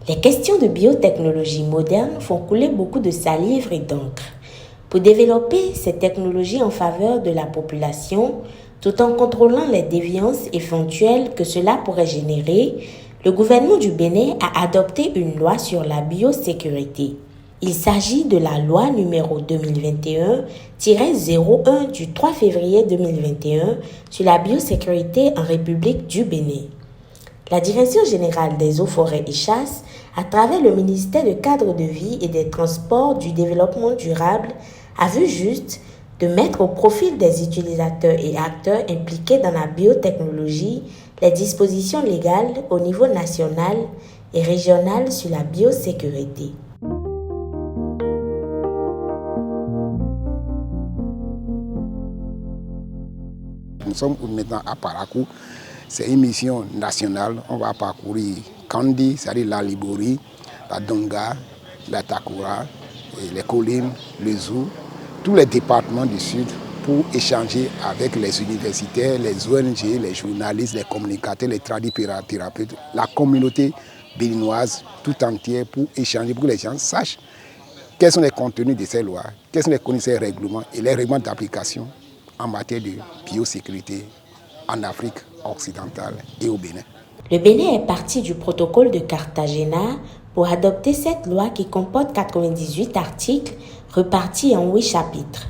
Les questions de biotechnologie moderne font couler beaucoup de salive et d'encre. Pour développer ces technologies en faveur de la population, tout en contrôlant les déviances éventuelles que cela pourrait générer, le gouvernement du Bénin a adopté une loi sur la biosécurité. Il s'agit de la loi numéro 2021-01 du 3 février 2021 sur la biosécurité en République du Bénin. La Direction générale des eaux, forêts et chasses, à travers le ministère du Cadre de vie et des Transports du Développement durable, a vu juste de mettre au profit des utilisateurs et acteurs impliqués dans la biotechnologie les dispositions légales au niveau national et régional sur la biosécurité. Nous sommes maintenant à Parakou. C'est une mission nationale. On va parcourir Kandi, c'est-à-dire la Libori, la Donga, la Takura, les collines, le Zou, tous les départements du Sud pour échanger avec les universitaires, les ONG, les journalistes, les communicateurs, les tradiprathérapeutes, la communauté béninoise tout entière pour échanger, pour que les gens sachent quels sont les contenus de ces lois, quels sont les contenus de ces règlements et les règlements d'application en matière de biosécurité en Afrique occidentale et au Bénin. Le Bénin est parti du protocole de Cartagena pour adopter cette loi qui comporte 98 articles repartis en 8 chapitres.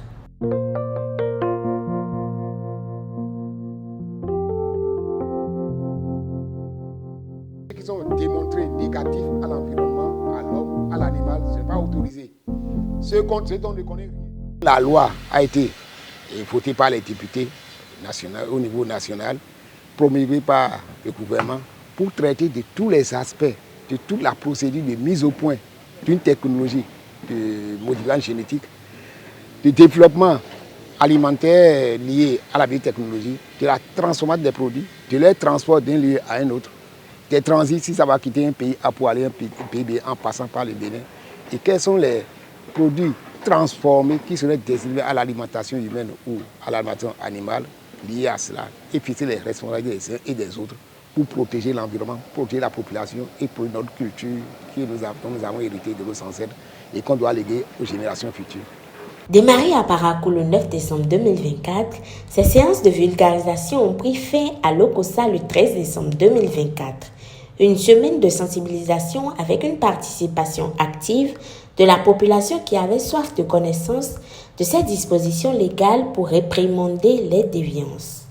Ceux qui sont démontrés négatifs à l'environnement, à l'homme, à l'animal, ce n'est pas autorisé. Ce dont on ne connaît rien. La loi a été votée par les députés nationaux, au niveau national, promulguée par le gouvernement pour traiter de tous les aspects, de toute la procédure de mise au point d'une technologie de modification génétique, de développement alimentaire lié à la biotechnologie, de la transformation des produits, de leur transport d'un lieu à un autre, des transits si ça va quitter un pays A pour aller un pays B en passant par le Bénin, et quels sont les produits transformés qui seraient destinés à l'alimentation humaine ou à l'alimentation animale liés à cela, et fixer les responsabilités des uns et des autres pour protéger l'environnement, protéger la population et pour notre culture dont nous avons hérité de nos ancêtres et qu'on doit léguer aux générations futures. Démarrées à Parakou le 9 décembre 2024, ces séances de vulgarisation ont pris fin à l'Okosa le 13 décembre 2024. Une semaine de sensibilisation avec une participation active de la population qui avait soif de connaissance de ces dispositions légales pour réprimander les déviances.